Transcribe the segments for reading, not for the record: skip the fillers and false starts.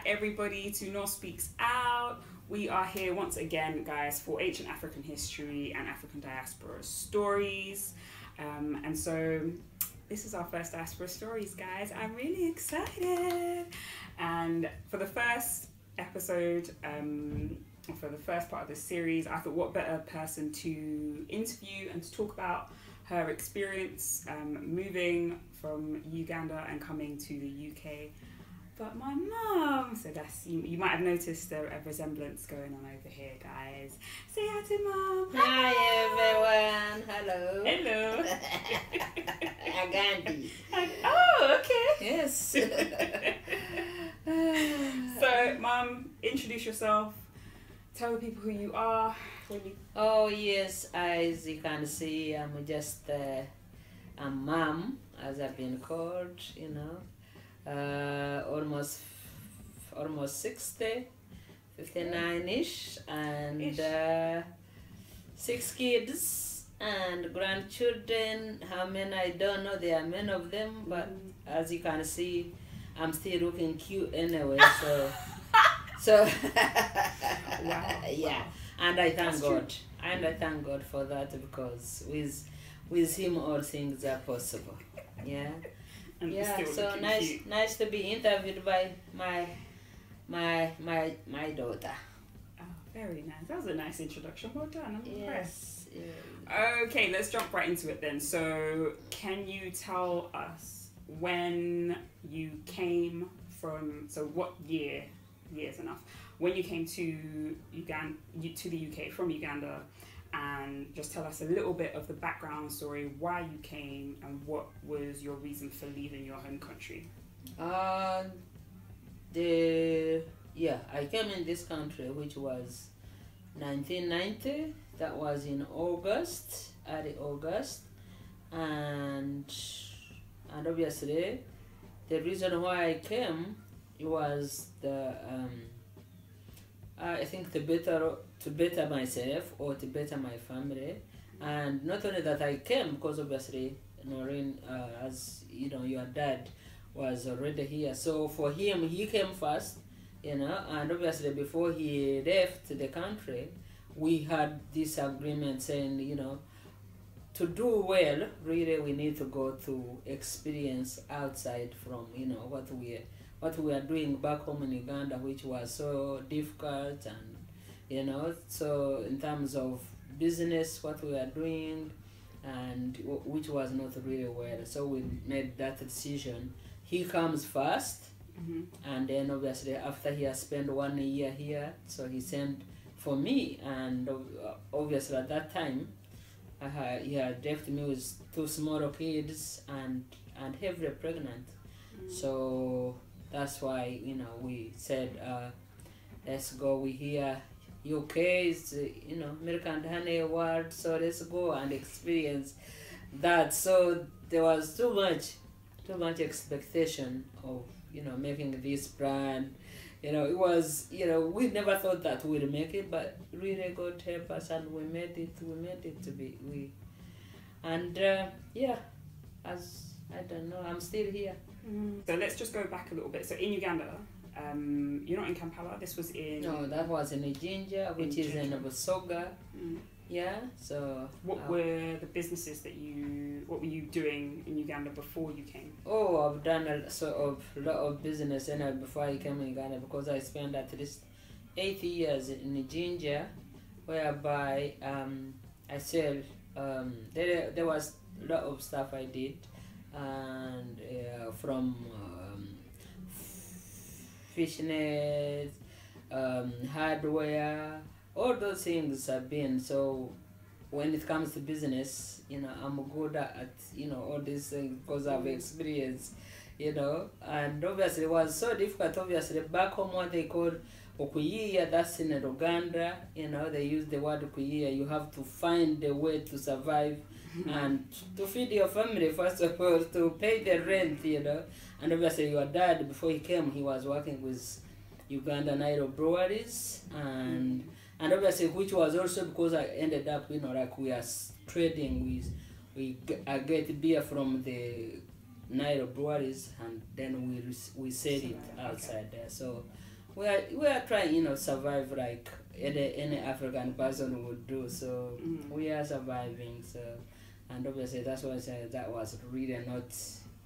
everybody to NorSpeaksOut. We are here once again, guys, for ancient African history and African diaspora stories. And so this is our first Diaspora Stories, guys. I'm really excited. And for the first episode, for the first part of this series, I thought what better person to interview and to talk about her experience moving from Uganda and coming to the UK, but my mum. So that's, you might have noticed a resemblance going on over here, guys. Say hi to Mum. Hi everyone. Hello. Hello. Agandi. Oh, okay. Yes. So, Mum, introduce yourself. Tell the people who you are. Oh yes, as you can see, I'm just a mom, as I've been called. You know, almost 60, 59-ish, and 6 kids and grandchildren. How many I don't know. There are many of them, but as you can see, I'm still looking cute anyway. So Wow. Yeah, and I thank That's God. And I thank God for that, because with Him all things are possible. Yeah. And Yeah. still So looking nice, cute. nice to be interviewed by my daughter. Oh, very nice. That was a nice introduction. Well done. I'm impressed. Yes. Yeah. Okay, let's jump right into it then. So, can you tell us when you came from? So, what year? Years enough. When you came to Uganda, to the UK from Uganda, and just tell us a little bit of the background story, why you came, and what was your reason for leaving your home country. I came in this country, which was 1990. That was in August, early August, and obviously the reason why I came, it was I think to better myself, or to better my family. And not only that, I came because obviously Noreen, as you know, your dad was already here, so for him, he came first, you know. And obviously before he left the country, we had this agreement saying, you know, to do well, really we need to go to experience outside from, you know, what we are doing back home in Uganda, which was so difficult, and you know, so in terms of business, what we are doing, and which was not really well. So we made that decision. He comes first, and then obviously after he has spent 1 year here, so he sent for me, and obviously at that time, he had left me with 2 small kids and heavily pregnant. So that's why, you know, we said, let's go. We hear UK is, you know, American honey world, so let's go and experience that. So there was too much expectation of, you know, making this brand. You know, it was, you know, we never thought that we'd make it, but really God help us, and we made it. We made it to be as I don't know, I'm still here. So let's just go back a little bit. So in Uganda, you're not in Kampala. This was in. No, that was in Jinja, which is in Busoga. Yeah. So. What were the businesses what were you doing in Uganda before you came? Oh, I've done a lot of business before I came in Uganda, because I spent at least 8 years in Jinja, whereby I sell. There was a lot of stuff I did. And from fishnet, hardware, all those things have been. So when it comes to business, you know, I'm good at, you know, all these things because I've experienced, you know. And obviously it was so difficult. Obviously back home, what they call okuyiya, that's in Uganda, you know, they use the word okuyiya. You have to find a way to survive and to feed your family, first of all, to pay the rent, you know. And obviously your dad, before he came, he was working with Uganda Nairo breweries, and obviously, which was also because I ended up, you know, like we are trading I get beer from the Nairo breweries, and then we sell it outside there. So we are trying, you know, survive like any African person would do. So we are surviving. So, and obviously that's why I said that was really not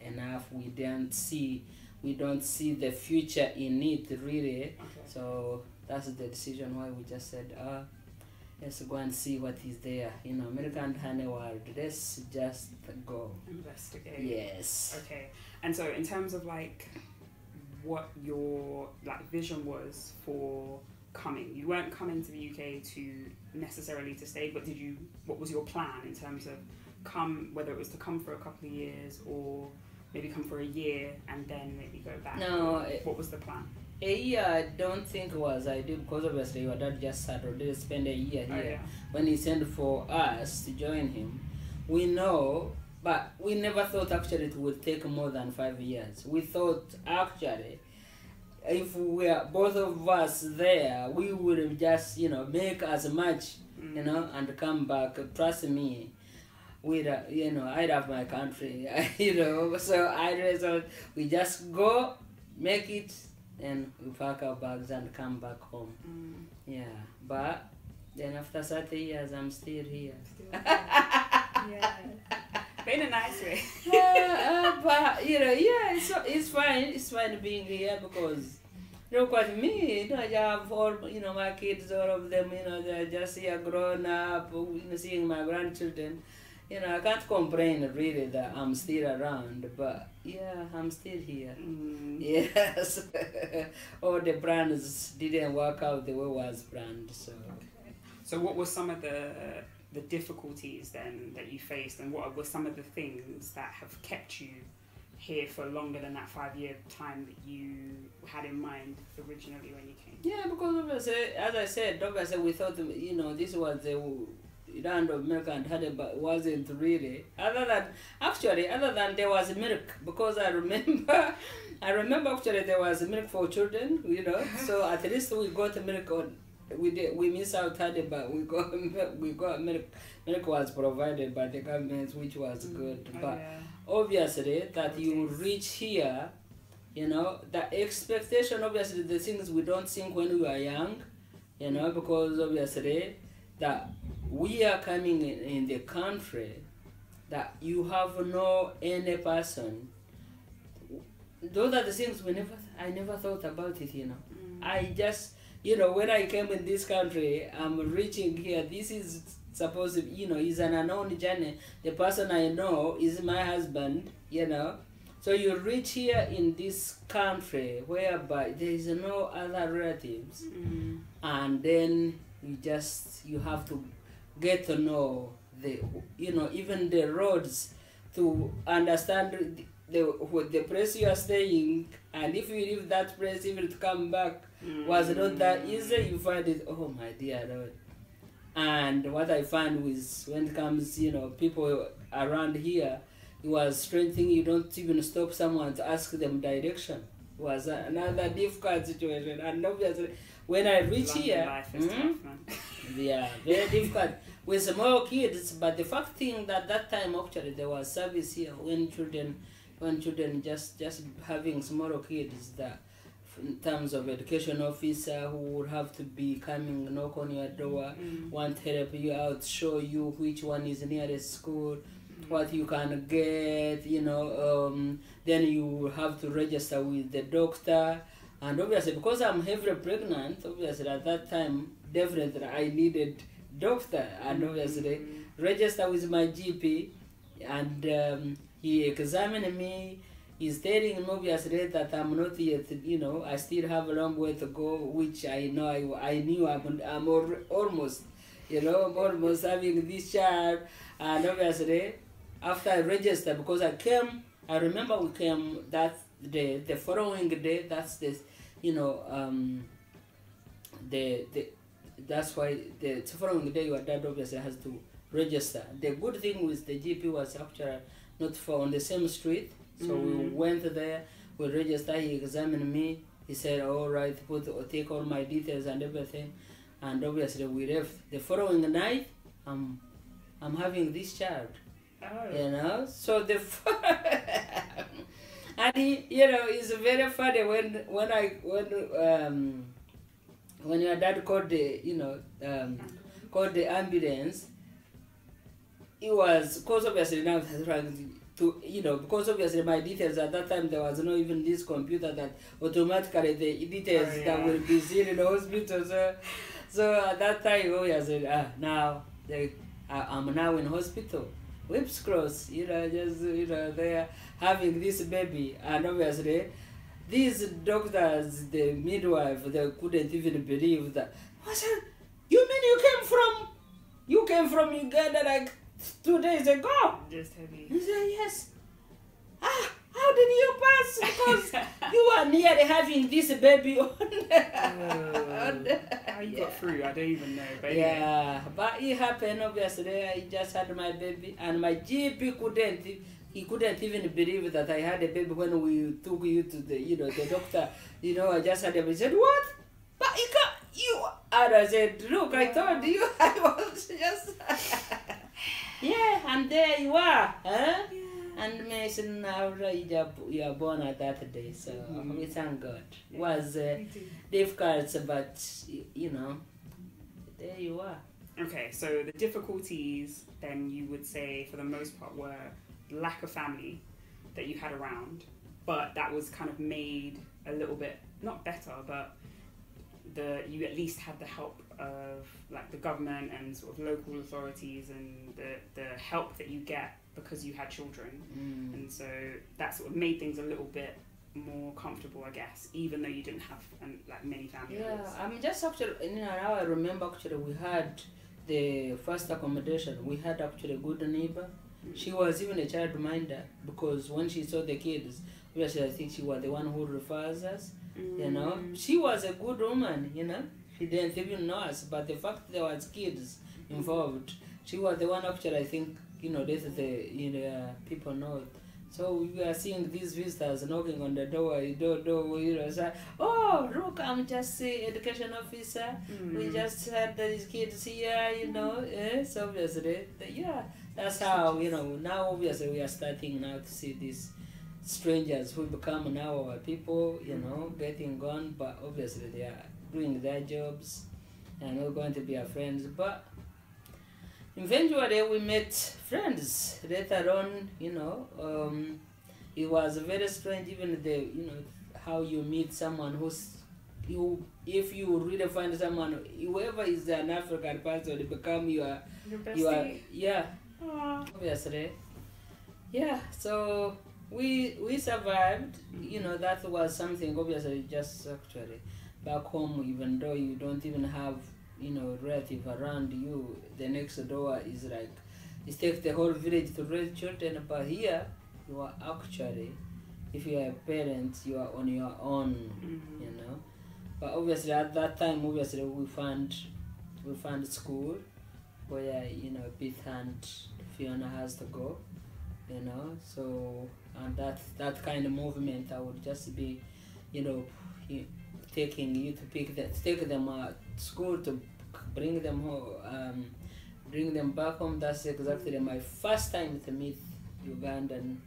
enough. We don't see the future in it really. Okay. So that's the decision why we just said, let's go and see what is there. You know, American honey world. Let's just go. Investigate. Yes. Okay. And so in terms of like what your like vision was for coming, you weren't coming to the UK to necessarily to stay, but what was your plan in terms of whether it was to come for a couple of years or maybe come for a year and then maybe go back? No. What was the plan? A year, I don't think was ideal because obviously your dad just had already spent a year here. Oh, yeah. When he sent for us to join him, we know, but we never thought actually it would take more than 5 years. We thought actually if we were both of us there, we would have just, you know, make as much, you know, and come back. Trust me, we'd, you know, I'd have my country, you know. So I just thought we just go, make it, and we pack our bags and come back home. Yeah, but then after 30 years, I'm still here. Yeah, but in a nice way. But you know, yeah, it's fine. It's fine being here because look at me. You know, I have all, you know, my kids, all of them. You know, they're just here grown up. You know, seeing my grandchildren. You know, I can't complain really that I'm still around, but yeah, I'm still here. Yes. All the plans didn't work out the way it was planned. So. Okay. So what were some of the difficulties then that you faced, and what were some of the things that have kept you here for longer than that 5-year time that you had in mind originally when you came? Yeah, because obviously, as I said, obviously we thought, you know, this was the land of milk and honey, but wasn't really. Other than there was milk, because I remember actually there was milk for children, you know. So at least we got milk on. We miss out honey, but we got milk. Milk was provided by the government, which was good. But yeah. Obviously that you reach here, you know, the expectation, obviously the things we don't think when we are young, you know, because obviously that we are coming in the country that you have no any person. Those are the things I never thought about it, you know. I just, you know, when I came in this country, I'm reaching here. This is supposed to, you know, is an unknown journey. The person I know is my husband, you know. So you reach here in this country whereby there is no other relatives, and then you have to get to know you know, even the roads, to understand the place you are staying, and if you leave that place, even to come back was not that easy. You find it, oh my dear Lord. And what I found was when it comes, you know, people around here, it was strange thing. You don't even stop someone to ask them direction. It was another difficult situation. And obviously, when I reach here, life is tough, man. Yeah, very difficult with small kids. But the fact thing that time actually there was service here when children just having smaller kids, that in terms of education officer who would have to be coming, knock on your door, want to help you out, show you which one is nearest school, what you can get, you know, then you have to register with the doctor. And obviously, because I'm heavily pregnant, obviously at that time, definitely I needed doctor, and obviously register with my GP, and he examined me. He's telling me obviously that I'm not yet, you know, I still have a long way to go, which I know I knew I'm almost, you know, almost having this child. And obviously, after I registered, because I remember we came that day, the following day, that's the, you know, that's why the following day your dad obviously has to register. The good thing with the GP was actually not on the same street. So we went there, we registered, he examined me, he said, all right, take all my details and everything, and obviously we left. The following night, I'm having this child, you know. So And he, it's very funny when your dad called called the ambulance. It was because obviously now trying to because obviously my details at that time there was no even this computer that automatically the details that will be seen in the hospital. So at that time obviously now I'm now in hospital. Whips cross, just they're having this baby, and obviously these doctors, the midwife, they couldn't even believe that. I said, "You mean you came from Uganda like 2 days ago?" Just heavy. He said, "Yes." How did you pass? Because you are nearly having this baby on. How you got through? I don't even know. But yeah, but it happened. Obviously, I just had my baby, and my GP couldn't even believe that I had a baby when we took you to the doctor. I just had a baby. He said, "What? But you?" And I said, "Look, I told you I was just." Yeah, and there you are, huh? Yeah. And Mason, now you are born at that day, so we thank God. It was difficult, but there you are. Okay, so the difficulties then you would say for the most part were lack of family that you had around, but that was kind of made a little bit not better, but you at least had the help of like the government and sort of local authorities and the help that you get because you had children, and so that sort of made things a little bit more comfortable, I guess, even though you didn't have like many family members. I'm just actually now I remember actually we had the first accommodation. We had actually a good neighbor. She was even a child minder because when she saw the kids, obviously I think she was the one who refers us. She was a good woman. She didn't even know us, but the fact there was kids involved, she was the one actually I think people know. So we are seeing these visitors knocking on the door, say, "Oh, look, I'm just the education officer. We just had these kids here, So obviously, that's how, now obviously we are starting now to see these strangers who become now our people, getting gone, but obviously they are doing their jobs and we're going to be our friends. But eventually we met friends later on, it was very strange, even how you meet someone if you really find someone, whoever is an African person, they become your obviously. Yeah, so we survived, that was something obviously just actually back home, even though you don't even have relative around you, the next door is like, it takes the whole village to raise children, but here, you are actually, if you are a parent, you are on your own, But obviously at that time, obviously we found school where, Pete and Fiona has to go, so, and that kind of movement, I would just be, taking you to take them at school to bring them home, bring them back home. That's exactly my first time to meet Ugandan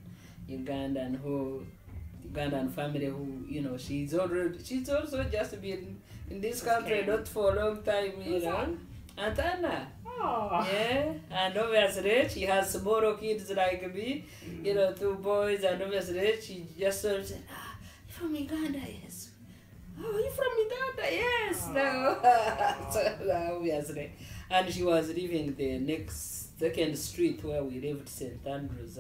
family who, she's also just been in this country not for a long time, Aunt Anna. Oh. Yeah, and obviously she has smaller kids like me, 2 boys, and obviously she just sort of said, "From Uganda, yes." "Oh, you from Uganda?" "Yes." No. So obviously, and she was living the second street where we lived, St. Andrews,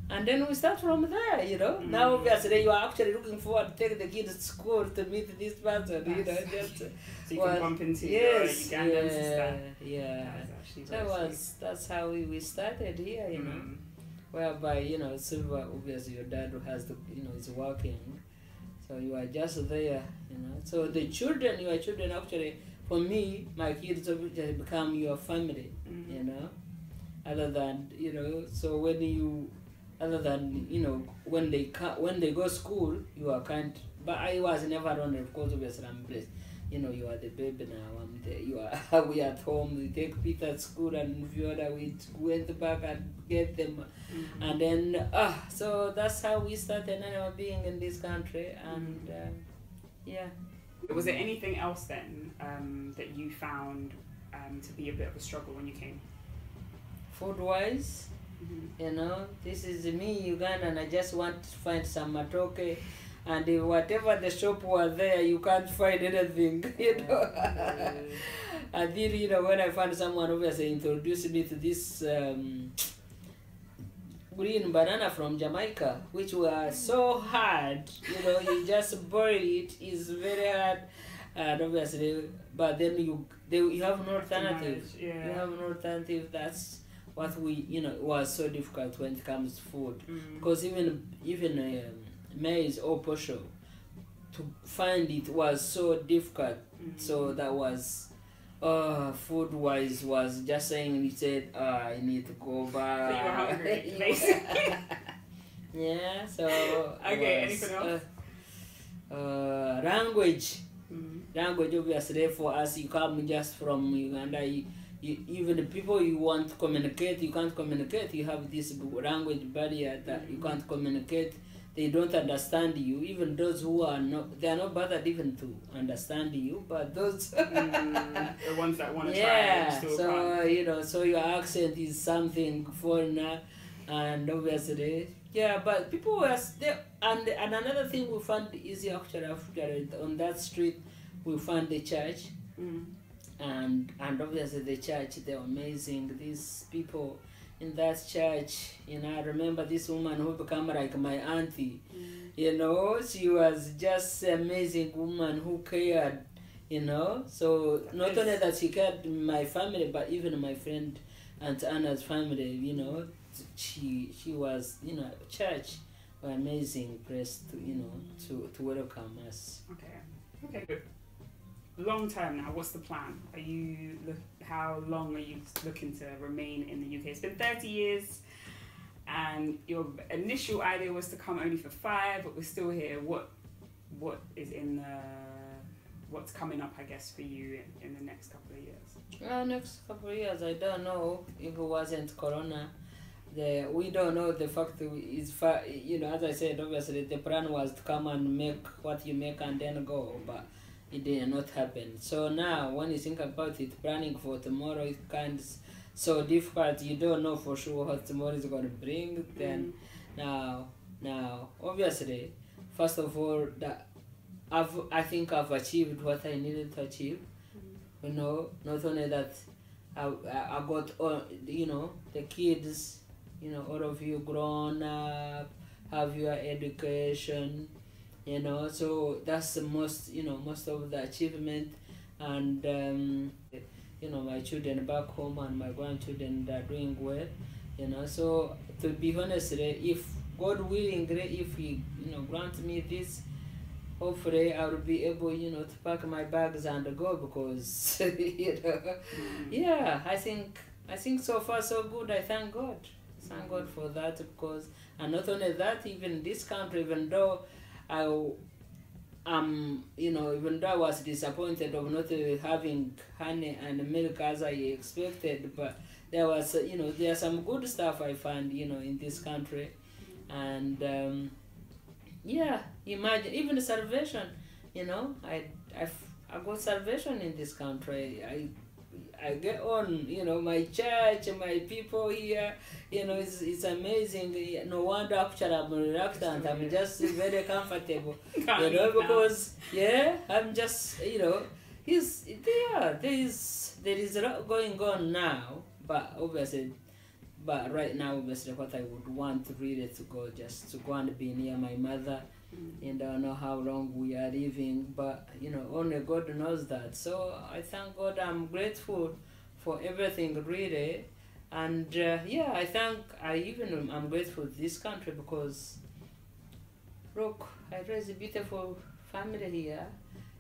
and then we start from there, Now obviously you are actually looking forward to take the kids to school to meet this person, just so you can bump into Ugandans and stuff. Yeah. That's how we started here, whereby, Silver, obviously your dad has to, is working. So you are just there, So your children actually, for me, my kids obviously become your family, Other than, so when they go school, you are kind. But I was never on, of course, obviously I'm blessed. you know, you are the baby now. I'm there. You are. We at home. We take Peter at school, and Viola we went back and get them, and then so that's how we started being in this country, and yeah. Was there anything else then that you found to be a bit of a struggle when you came? Food-wise, you know, this is me, Uganda, and I just want to find some matoke, and whatever the shop was there, you can't find anything, you know. And then, you know, when I found someone obviously introduced me to this green banana from Jamaica, which were so hard, you know, you just boil it, it's very hard, and obviously, but then you have no alternative. You have no alternative. That's what it was so difficult when it comes to food, because even maize or posho, to find it was so difficult. So that was food wise was just saying, he said, I need to go back. So you were hungry, basically. Yeah, so okay, anything else? Language. Language, obviously, for us, you come just from Uganda, even the people you want to communicate, you can't communicate. You have this language barrier that you can't communicate. They don't understand you. Even those who are not, they are not bothered even to understand you. But those the ones that want to try. Yeah. So you know, so your accent is something foreigner, and obviously, yeah. But people were there, and another thing we found easy actually on that street, we found the church, and obviously the church, they're amazing. These people in that church, you know, I remember this woman who became like my auntie. You know, she was just an amazing woman who cared, you know. So not only that she cared my family, but even my friend Aunt Anna's family, you know, she was, you know, church were amazing place to, you know, to welcome us. Okay, good. Long term now, what's the plan? How long are you looking to remain in the UK? It's been 30 years, and your initial idea was to come only for 5, but we're still here. What is what's coming up, I guess, for you in the next couple of years? Next couple of years, I don't know if it wasn't Corona. We don't know the fact is, you know, as I said, obviously the plan was to come and make what you make and then go, but it did not happen. So now, when you think about it, planning for tomorrow is kind of so difficult. You don't know for sure what tomorrow is going to bring. Then now, obviously, first of all, that I think I've achieved what I needed to achieve. You know, not only that, I got all, you know, the kids, you know, all of you grown up, have your education. You know, so that's the most, you know, most of the achievement, and you know, my children back home and my grandchildren, they're doing well, you know. So to be honest, if God willing, if He, you know, grant me this, hopefully I will be able, you know, to pack my bags and go, because you know, yeah, I think so far so good. I thank God for that, because, and not only that, even this country, even though you know, even though I was disappointed of not having honey and milk as I expected, but there was, you know, there's some good stuff I found, you know, in this country, and yeah, imagine even salvation, you know, I got salvation in this country. I get on, you know, my church, my people here, you know, it's amazing. No wonder actually I'm reluctant. I'm just very comfortable, you know, because yeah, I'm just, you know, there is a lot going on now, but right now, obviously, what I would want really to go, just to go and be near my mother. And I don't know how long we are living, but you know, only God knows that. So I thank God. I'm grateful for everything, really, and yeah, I'm grateful to this country, because look, I raised a beautiful family here.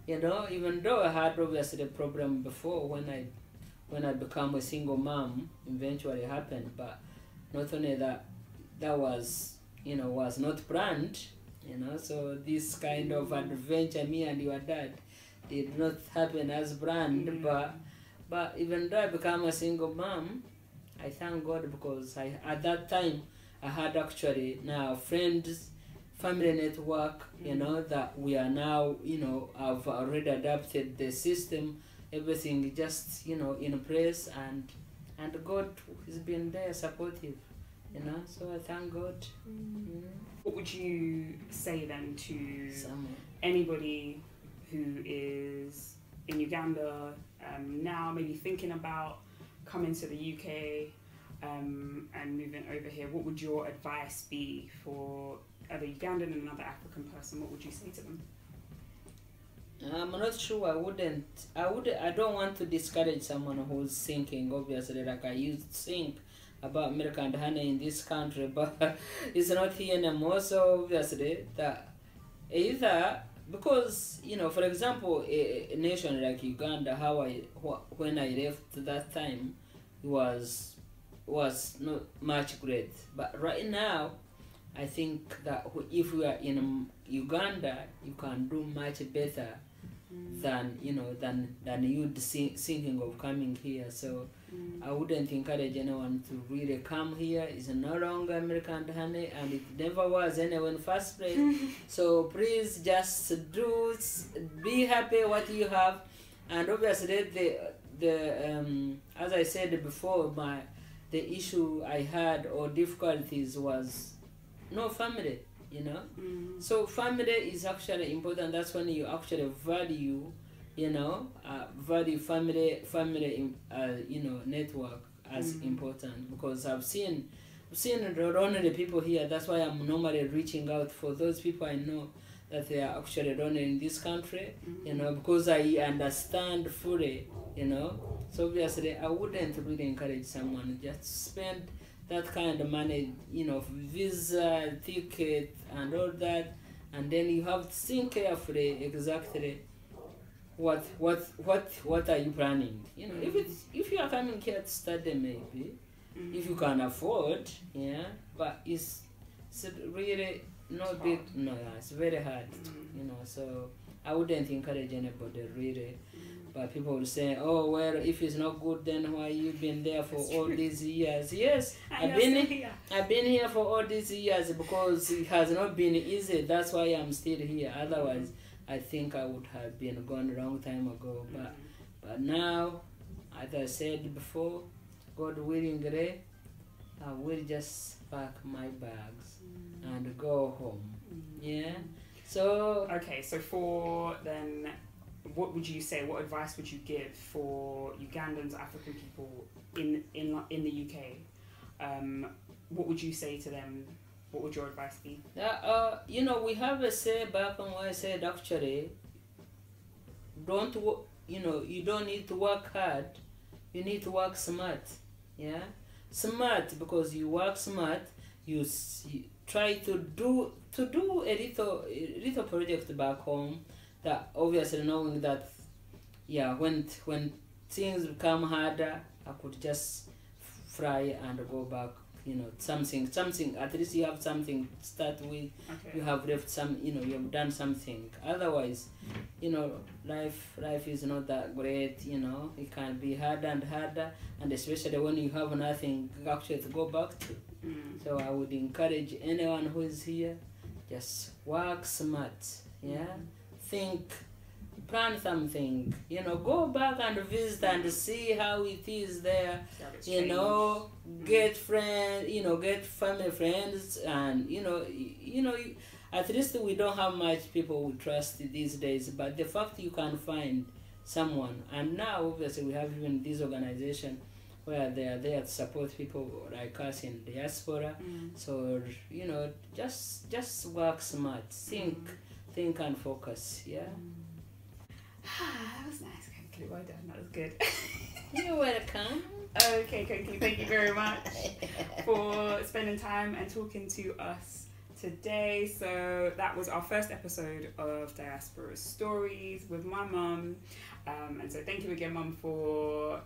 You know, even though I had obviously a problem before when I became a single mom, eventually happened, but not only that was, you know, was not planned. You know, so this kind of adventure, me and your dad, did not happen as planned, but even though I became a single mom, I thank God because at that time I had actually now friends, family network, that we are now, have already adapted the system, everything just, in place, and God has been there supportive, so I thank God. What would you say then to anybody who is in Uganda now, maybe thinking about coming to the UK and moving over here? What would your advice be for either Ugandan and another African person? What would you say to them? I'm not sure. I don't want to discourage someone who's thinking, obviously, like I used to think about milk and honey in this country, but it's not here anymore. So obviously, that either because, for example, a nation like Uganda, when I left that time, was not much great. But right now, I think that if we are in Uganda, you can do much better than you'd thinking of coming here. So I wouldn't encourage anyone to really come here. It's no longer American honey, and it never was anyway in the first place. So please just be happy what you have, and obviously the as I said before, the issue I had or difficulties was no family. So family is actually important. That's when you actually value family network as important, because I've seen lonely people here. That's why I'm normally reaching out for those people I know that they are actually lonely in this country, because I understand fully, so obviously I wouldn't really encourage someone just spend that kind of money, visa, ticket, and all that, and then you have to think carefully exactly what are you planning. If you are coming here to study, maybe if you can afford, but it's really not big. No, it's very hard, So I wouldn't encourage anybody really. But people will say, "Oh, well, if it's not good, then why you been there for all these years?" Yes, I've been here for all these years because it has not been easy. That's why I'm still here. Otherwise, I think I would have been gone a long time ago. But now, as I said before, God willing, I will just pack my bags and go home. Yeah. So okay. So for then, what would you say? What advice would you give for Ugandans, African people in the UK? What would you say to them? What would your advice be? We have a say back on what I said actually. You don't need to work hard. You need to work smart. Yeah, smart, because you work smart. You try to do a little project back home. That obviously knowing that, when things become harder, I could just fly and go back. Something. At least you have something to start with. Okay. You have left some. You have done something. Otherwise, life is not that great. It can be harder and harder, and especially when you have nothing actually to go back to. So I would encourage anyone who is here, just work smart. Yeah. Think, plan something, go back and visit and see how it is there, get friends, get family friends, and at least we don't have much people we trust these days, but the fact you can find someone, and now obviously we have even this organization where they are there to support people like us in diaspora. So just work smart, think and focus. That was nice. Okay, well done. That was good. You're welcome. Okay, Koki, thank you very much for spending time and talking to us today. So that was our first episode of Diaspora Stories with my mum. And so thank you again, Mum, for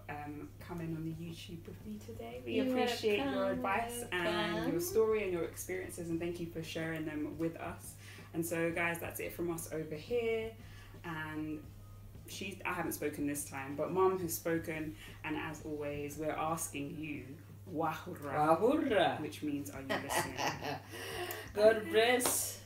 coming on the YouTube with me today. We appreciate your advice and your story and your experiences, and thank you for sharing them with us. And so, guys, that's it from us over here. And I haven't spoken this time, but Mum has spoken, and as always, we're asking you, Wahura, Wahura. which means are you listening? God bless.